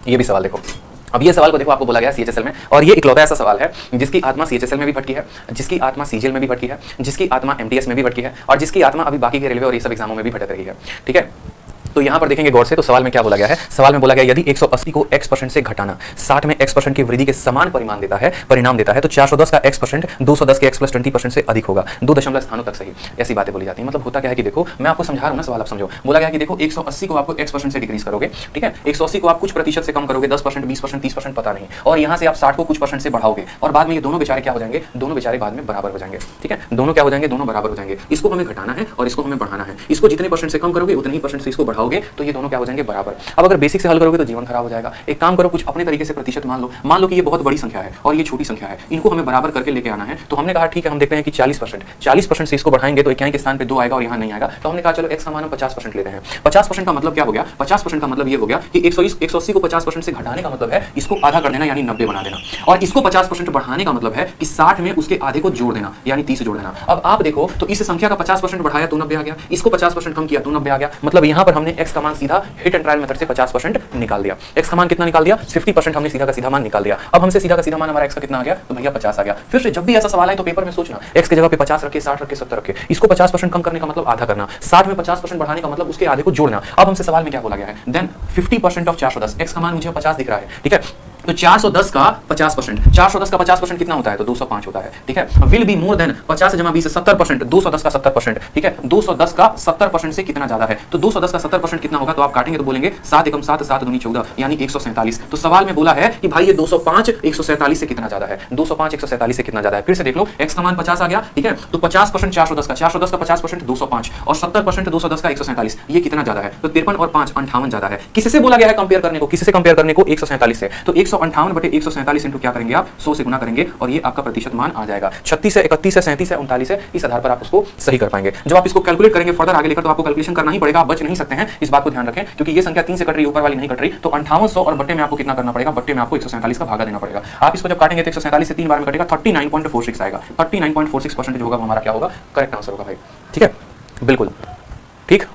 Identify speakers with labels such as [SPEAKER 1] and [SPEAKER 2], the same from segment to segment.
[SPEAKER 1] ये भी सवाल देखो। अब ये सवाल को देखो, आपको बोला गया सीएचएसएल में, और ये इकलौता ऐसा सवाल है जिसकी आत्मा सीएचएसएल में भी भटकी है, जिसकी आत्मा सीजीएल में भी भटकी है, जिसकी आत्मा एमटीएस में भी भटकी है, और जिसकी आत्मा अभी बाकी के रेलवे और ये सब एग्जामों में भी भटक रही है। ठीक है, तो यहाँ पर देखेंगे गौर से, तो सवाल में क्या बोला गया है? सवाल में बोला गया यदि 180 को x% से घटाना 60 में x% की वृद्धि के समान परिणाम देता है तो 410 का x% 210 के x + 20% से अधिक होगा, 2 दशमलव स्थानों तक सही। ऐसी बातें बोली जाती हैं। मतलब होता क्या है कि देखो, मैं आपको समझा रहा हूँ ना, सवाल आप समझो। बोला गया कि देखो 180 को आपको x% से डिक्रीज करोगे, ठीक है, 180 को आप कुछ प्रतिशत से कम करोगे, 10%, 20%, 30%, पता नहीं, और यहाँ से आप 60 को कुछ % से बढ़ाओगे, और बाद में ये दोनों बेचारे क्या हो जाएंगे? दोनों बेचारे बाद में बराबर हो जाएंगे। ठीक है, दोनों क्या हो जाएंगे? दोनों बराबर हो जाएंगे। इसको हमें घटाना है और इसको हमें बढ़ाना है। इसको जितने % से कम करोगे उतने ही % से इसको बढ़ाओगे, तो ये दोनों क्या हो जाएंगे? बराबर। अब अगर बेसिक से हल करोगे तो जीवन खराब हो जाएगा। एक काम करो, कुछ अपने तरीके से प्रतिशत मान लो कि ये बहुत बड़ी संख्या है और ये छोटी संख्या है, इनको हमें बराबर करके लेके आना है। तो हमने कहा ठीक है, हम देखते हैं कि 40% से इसको बढ़ाएंगे तो यहाँ के स्थान पे 2 आएगा और यहाँ नहीं आएगा, तो हमने कहा चलो x का मान हम 50% लेते हैं। 50% का मतलब क्या हो गया? 50% का मतलब ये हो गया कि 180 को 50% से घटाने का मतलब है इसको आधा कर देना, यानी 90 बना देना, और इसको 50% बढ़ाने का मतलब है कि 60 में उसके आधे को जोड़ देना, यानी 30 जोड़ देना। अब आप देखो तो इस संख्या का 50% बढ़ाया तो 90 आ गया, इसको 50% कम किया तो 90 आ गया। मतलब यहाँ पर हमने x का मान सीधा हिट एंड ट्रायल मेथड से 50% निकाल दिया। x का मान कितना निकाल दिया? 50% हमने सीधा का सीधा मान निकाल दिया। अब हमसे सीधा का सीधा मान हमारा x का कितना आ गया? तो भैया 50 आ गया। फिर से जब भी ऐसा सवाल आए तो पेपर में सोचना, x की जगह पे 50 रखे, 60 रखे, 70 रखे, इसको 50% कम करने का मतलब आधा करना, 60 में 50% बढ़ाने का मतलब उसके आधे को जोड़ना। अब हमसे सवाल में क्या बोला गया है? देन 50% ऑफ 410, x का मान मुझे 50 दिख रहा है, ठीक है, तो 410 का 50%, 410 का 50% कितना होता है? तो 205 होता है। ठीक है, विल बी मोर देन 50 जमा 20 70%, 210 का 70%, ठीक है, 210 का 70% से कितना ज्यादा है? तो 210 का 70% कितना होगा? तो आप काटेंगे तो बोलेंगे 7 एकम 7, 7 दूनी 14, यानी 147। तो सवाल में बोला है कि भाई ये 205 147 से कितना ज्यादा है? 205 147 से कितना ज्यादा है? फिर से देख लो, x का मान 50 आ गया, ठीक है, तो 50% 410 का 50% 205 और 70% 210 का 147, ये कितना ज्यादा है? तो 53 और 5 58 ज्यादा है। किससे बोला गया है कंपेयर करने को? किससे कंपेयर करने को? 147 से। तो 158 बटे 147 इंटू क्या करेंगे आप? 100 से गुना करेंगे और ये आपका प्रतिशत मान आ जाएगा। 36 है, 31 है, 37 है, 39 है, इस आधार पर आप उसको सही कर पाएंगे। जब आप इसको कैलकुलेट करेंगे फर्दर आगे लेकर, तो आपको कैलकुलेशन करना ही पड़ेगा, आप बच नहीं सकते हैं, इस बात को ध्यान रखें, क्योंकि ये संख्या 3 से कट रही है, ऊपर वाली नहीं कट रही। तो 5800 और बट्टे में आपको कितना करना पड़ेगा? बट्टे में आपको 147 का भागा देना पड़ेगा। आप इसको जब काटेंगे तो 147 से 3 बार में कटेगा, 39.46 आएगा। 39.46% होगा हमारा क्या होगा? करेक्ट आंसर होगा भाई। ठीक है, बिल्कुल ठीक।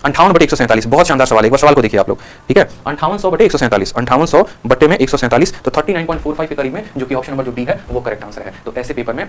[SPEAKER 1] 58 बटे 147, बहुत शानदार सवाल है, एक बार सवाल को देखिए आप लोग। ठीक है, 5800 बटे 147, 5800 बट्टे में 147, तो 39.45 के करीब में, जो कि ऑप्शन नंबर जो डी है वो करेक्ट आंसर है। तो ऐसे पेपर में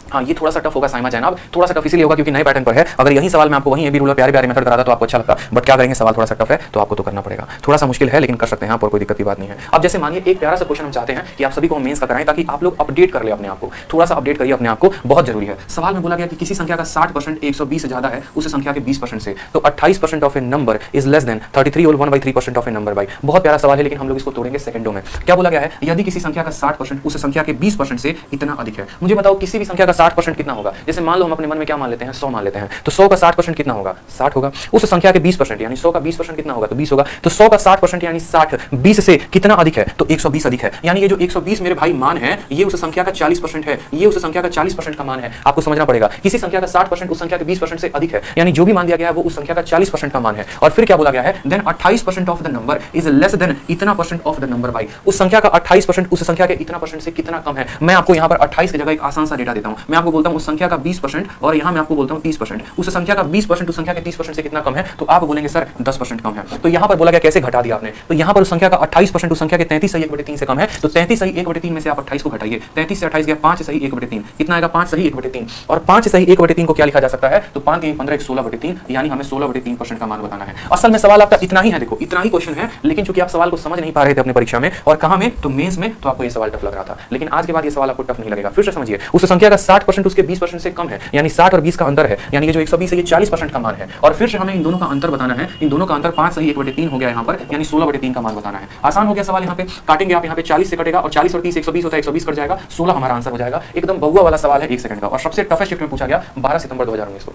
[SPEAKER 1] हाँ, ये थोड़ा सा टफ होगा साइमा जैनाब, थोड़ा सा टफ इसलिए होगा क्योंकि नए पैटर्न पर है। अगर यही सवाल मैं आपको वहीं ए बी रूलर प्यारे प्यारे मेथड कराता तो आपको अच्छा लगता, बट क्या करेंगे, सवाल थोड़ा सा टफ है तो आपको तो करना पड़ेगा। थोड़ा सा मुश्किल है लेकिन कर सकते हैं आप, और कोई दिक्कत की बात नहीं है। अब जैसे मानिए एक प्यारा सा क्वेश्चन हम चाहते हैं कि आप सभी को मेंस का कराएं, ताकि आप लोग अपडेट कर ले अपने आप को, थोड़ा सा अपडेट करिए अपने आप को, बहुत जरूरी है। सवाल में बोला गया कि किसी संख्या का 60% 120 से ज्यादा है उस संख्या के 20% से, तो 28% of a number is less than 33 whole 1/3% of a number by. बहुत प्यारा सवाल है लेकिन हम लोग इसको तोड़ेंगे सेकंडों में। क्या बोला गया है? यदि किसी संख्या का 60% उस संख्या के 20% से इतना अधिक है। मुझे बताओ किसी भी संख्या का 60% कितना होगा? जैसे मान लो हम अपने मन में क्या मान लेते हैं? 100 मान लेते हैं, तो 100 का 60% कितना होगा? 60 होगा। उस संख्या के 20% यानी 100 का 20% कितना होगा? तो 20 होगा। तो 100 का 60% यानी 60 20 से कितना अधिक है? तो 120 अधिक है। यानी ये जो 120 मेरे भाई मान है, ये उस संख्या का 40% है, ये उस संख्या का 40% का मान है। आपको समझना पड़ेगा, किसी संख्या का 60% उस संख्या के 20% से अधिक है, यानी जो भी मान दिया गया है वो उस संख्या का 40% का मान है। और फिर क्या बोला गया है? Then 28% of the number is less than इतना % ऑफ द नंबर बाई। उस संख्या का 28% उस संख्या के इतना % से कितना कम है। मैं आपको यहाँ पर 28 की जगह एक आसान सा डेटा देता हूँ। मैं आपको बोलता हूँ उस संख्या का 20% और यहाँ मैं आपको बोलता हूँ 30%। उस संख्या का 20% उस संख्या के 30% से कितना कम है? तो आप बोलेंगे सर 10% कम है। तो यहाँ पर बोला गया कैसे घटा दिया आपने? तो यहाँ पर उस संख्या का 28% उस संख्या के 33 सही 1/3 से कम है, तो 33 सही 1/3 में से आप 28 को घटाइए। 33 से 28 गया 5 सही 1/3, कितना आएगा? 5 सही 1/3, और 5 सही 1/3 को क्या लिखा जा सकता है? तो 5 के 15 16/3, यानी हमें 16/3% का मान बताना है। असल में सवाल आपका इतना ही है, देखो इतना ही क्वेश्चन है, लेकिन चूंकि आप सवाल को समझ नहीं पा रहे थे अपनी परीक्षा में, और कहां में? तो मेंस में, तो आपको ये सवाल टफ लग रहा था, लेकिन आज के बाद ये सवाल आपको टफ नहीं लगेगा। फिर से समझिए, उस संख्या का 60% उसके 20% से कम है, यानी 60 और 20 का अंतर है, यानी ये जो 120 है ये 40% का मान है। और फिर से हमें इन दोनों का अंतर बताना है, इन दोनों का अंतर 5 सही 1/3 हो गया यहाँ पर, यानी 16/3 का मान बताना है। आसान हो गया सवाल। यहाँ पे काटेंगे आप, यहाँ पे 40 से कटेगा और 40 और 30 120 होता है, 120 कट जाएगा, 16 हमारा आंसर हो जाएगा। एकदम बहुआ वाला सवाल है 1 सेकंड का, और सबसे टफेस्ट शिफ्ट में पूछा गया 12 सितंबर 2019 को।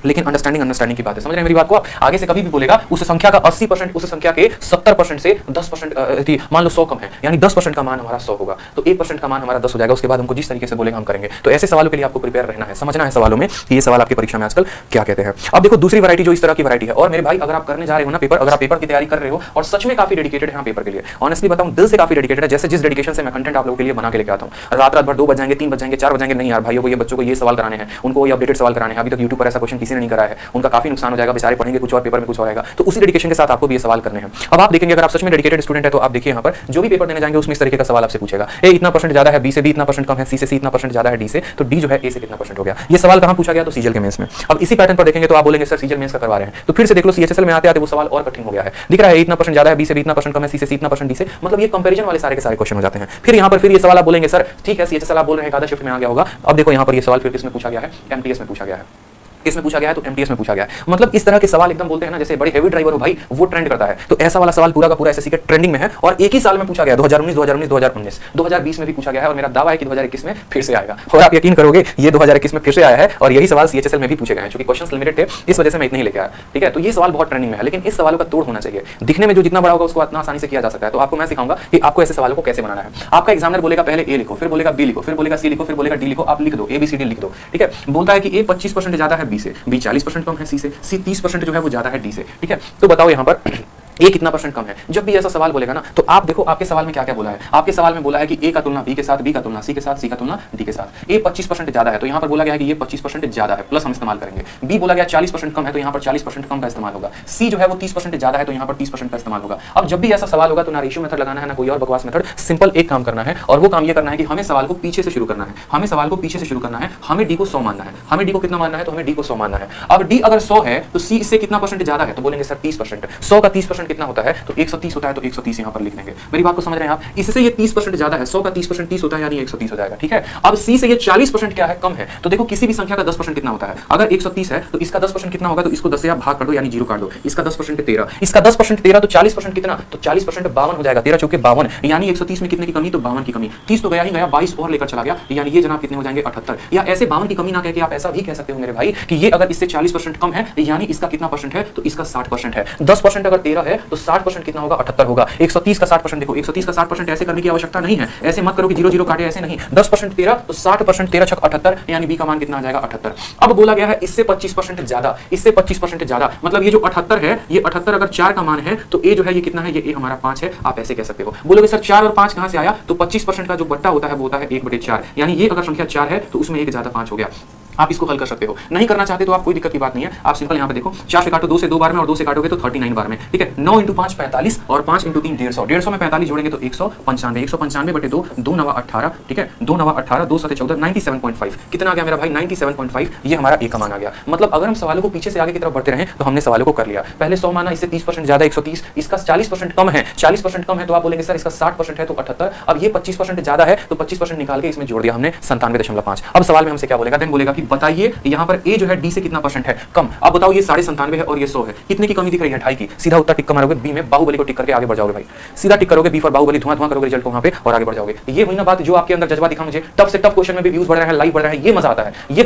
[SPEAKER 1] लेकिन अंडरस्टैंडिंग की बात है, समझ रहे हैं मेरी बात को आप? आगे से कभी भी बोलेगा उस संख्या का 80% उस संख्या के 70% से 10% मान लो 100 कम है, यानी 10% का मान हमारा 100 होगा, तो 1% का मान हमारा 10 हो जाएगा। उसके बाद हमको जिस तरीके से बोलेगा हम करेंगे। तो ऐसे सवालों के लिए आपको प्रिपेयर रहना है, समझना है सवालों में कि ये सवाल आपकी परीक्षा में आजकल क्या कहते हैं। अब देखो दूसरी वैरायटी जो इस तरह की वैरायटी है, और मेरे भाई अगर आप करने जा रहे हो ना पेपर, अगर आप पेपर की तैयारी कर रहे हो और सच में काफी डेडिकेटेड है पेपर के लिए, ऑनेस्टली बताऊं दिल से काफी डेडिकेटेड है, जैसे जिस डेडिकेशन से मैं कंटेंट आप लोगों के लिए बना के लेके आता हूं, रात भर 2 बज जाएंगे 3 बज जाएंगे 4 बज जाएंगे, नहीं यार भाइयों को ये बच्चों को ये सवाल कराने हैं, उनको ये अपडेटेड सवाल कराने हैं। अभी तक यूट्यूब पर ऐसा क्वेश्चन किसी किसी ने नहीं करा है, उनका काफी नुकसान हो जाएगा, बेचारे पढ़ेंगे कुछ और पेपर में कुछ और आएगा। तो उसी डेडिकेशन के साथ आपको भी ये सवाल करने हैं। अब आप देखेंगे अगर आप सच में डेडिकेटेड स्टूडेंट है तो आप देखिए यहाँ पर जो भी पेपर देने जाएंगे उसमें इस तरीके का सवाल आपसे पूछेगा, ए इतना परसेंट ज्यादा है, बी से बी इतना परसेंट कम है, सी से सी इतना परसेंट ज्यादा है, डी से, तो डी जो है ए से कितना परसेंट हो गया। ये सवाल कहां पूछा गया? तो सीजीएल के मेंस में। अब इसी पैटर्न पर देखेंगे तो आप बोलेंगे सर सीजीएल मेंस का करवा रहे हैं, तो फिर से देख लो सीएचएसएल में आते आते वो सवाल और कठिन हो गया है। दिख रहा है इतना परसेंट ज्यादा है, बी से बी इतना परसेंट कम है, सी से सी इतना परसेंट, डी से, मतलब ये कंपैरिजन वाले सारे के सारे क्वेश्चन हो जाते हैं। फिर यहाँ पर फिर ये सवाल आप बोलेंगे सर ठीक है सीएचएसएल आप बोल रहे हैं आधा शिफ्ट में आ गया होगा। अब देखो यहाँ पर ये सवाल फिर किसमें पूछा गया है? एमटीएस में पूछा गया है। किसमें पूछा गया है? तो एमटीएस में पूछा गया है। मतलब इस तरह के सवाल एकदम बोलते हैं ना जैसे बड़े हेवी ड्राइवर हो भाई वो ट्रेंड करता है, तो ऐसा वाला सवाल पूरा का पूरा एसएससी के ट्रेंडिंग में है और एक ही साल में पूछा गया 2019, 2019, 2019, 2020 में भी पूछा गया है और मेरा दावा है कि 2021 में फिर से आएगा। और आप यकीन करोगे ये 2021 में फिर से आया है और यही सवाल सीएचएसएल में भी पूछे गए हैं। क्योंकि क्वेश्चंस लिमिटेड थे इस वजह से मैं इतने ही लेके आया, ठीक है। तो ये सवाल बहुत ट्रेंडिंग में है, लेकिन इस सवालों का तोड़ होना चाहिए। दिखने में जो जितना बड़ा होगा उसको इतना आसानी से किया जा सकता है। तो आपको मैं सिखाऊंगा कि आपको ऐसे सवालों को कैसे बनाना है। आपका एग्जामिनर बोलेगा पहले ए लिखो, फिर बोलेगा बी लिखो, फिर बोलेगा सी लिखो, फिर बोलेगा डी लिखो, आप लिख दो ABCD लिख दो, ठीक है। बोलता है कि ए 25% ज्यादा है बी से, बी 40% कम है सी से, सी 30% जो है वो ज्यादा है डी से, ठीक है। तो बताओ यहाँ पर ए कितना परसेंट कम है? जब भी ऐसा सवाल बोलेगा ना तो आप देखो आपके सवाल में क्या क्या बोला है। आपके सवाल में बोला है कि ए का तुलना बी के साथ, बी का तुलना सी के साथ, सी का तुलना डी के साथ। ए 25% ज्यादा है तो यहाँ पर बोला गया है कि ये 25% ज्यादा है, प्लस हम इस्तेमाल करेंगे। बी बोला गया 40% कम है तो यहाँ पर 40% कम का इस्तेमाल होगा। सी जो है वो 30% ज्यादा है तो यहाँ पर 30% का इस्तेमाल होगा। अब जब भी ऐसा सवाल होगा तो ना रेशियो मेथड लगाना है ना कोई और बकवास मेथड, सिंपल एक काम करना है और वो काम ये करना है कि हमें सवाल को पीछे से शुरू करना है। हमें सवाल को पीछे से शुरू करना है। हमें डी को 100 मानना है। हमें डी को कितना मानना है? तो हमें डी को 100 मानना है। अब डी अगर 100 है तो सी इससे कितना परसेंट ज्यादा है? तो बोलेंगे सर 30%। 100 का 30% कितना होता है? तो 130 होता है, तो 130 यहां पर लिख देंगे। मेरी बात को समझ रहे हैं आप? इससे ये 30% ज्यादा है, 100 का 30% 30 होता है यानी 130 हो जाएगा, ठीक है। अब सी से ये 40% क्या है? कम है। तो देखो किसी भी संख्या का 10% कितना होता है? अगर 130 है तो इसका 10% कितना होगा? तो इसको 10 से आप भाग कर दो यानी 0 काट दो। इसका 10% 13, इसका 10% 13 तो 40% कितना? तो 40% 52 हो जाएगा। 13 चौके 52 यानी 130 में कितने की कमी? तो 52 की कमी। 30 तो गया ही गया, 22 और लेकर चला गया यानी ये जनाब कितने हो जाएंगे? 78। या ऐसे 52 की कमी ना कह के आप ऐसा भी कह सकते हो मेरे भाई कि ये अगर इससे 40% कम है यानी इसका कितना परसेंट है? तो इसका 60% है। 10% अगर 13 है तो 60% कितना होगा? 78 होगा। 130 का 60% देखो, 130 का 60% ऐसे करने की आवश्यकता नहीं है। ऐसे मत करो कि 0 0 काटे, ऐसे नहीं। 10% 13 तो 60% 13 छक 78 यानी बी का मान कितना आ जाएगा? 78। अब बोला गया है इससे 25% ज्यादा, इससे 25% ज्यादा, मतलब ये जो 78 है, ये 78 अगर 4 का मान है तो ए जो है ये कितना है? ये ए हमारा 5 है। आप ऐसे कह सकते हो। बोलोगे सर 4 और 5 कहां से आया? तो 25% का जो बट्टा होता है वो होता है 1/4 यानी ये अगर संख्या 4 है तो उसमें 1 ज्यादा 5 हो गया। आप इसको हल कर सकते हो। नहीं करना चाहते तो आप कोई दिक्कत की बात नहीं है। आप सिंपल यहाँ पे देखो 4 से काटो 2 से 2 बार में और 2 से काटोगे तो 39 बार में, ठीक है। 9 × 5 45 और 5 × 3 150। 150 में 45 जोड़ेंगे तो 195। 195 बटे 2, 2 9 18, ठीक है। 2 9 18, 2 7 14, 97.5 कितना आ गया मेरा भाई? 97.5। ये हमारा ए का मान आ गया। मतलब अगर हम सवालों को पीछे से आगे की तरफ बढ़ते रहे तो हमने सवालों को कर लिया। पहले 100 माना, इससे 30% ज्यादा 130, इसका 40% कम है, 40% कम है तो आप बोलेंगे सर इसका 60% है तो 78। अब ये 25% ज्यादा है तो 25% निकाल के इसमें जोड़ दिया हमने 97.5। अब सवाल में हमसे क्या बोलेगा? देन बोलेगा कि बताइए यहाँ पर ए जो है डी से कितना परसेंट है कम। अब बताओ ये 97.5 है और ये 100 है, कितने की कमी दिख रही है? 2.5 की। सीधा उत्तर टिक मारोगे बी में, बाहुबली को टिक करके आगे बढ़ जाओगे भाई। सीधा टिक करोगे बी फॉर बाहुबली, धुआं धुआं करोगे रिजल्ट को वहां पे और आगे बढ़ जाओगे। ये वही ना बात जो आपके अंदर जज्बा दिखा मुझे। टफ से टफ क्वेश्चन में भी व्यूज बढ़ रहे हैं, लाइक बढ़ रहे हैं, ये मजा आता है। ये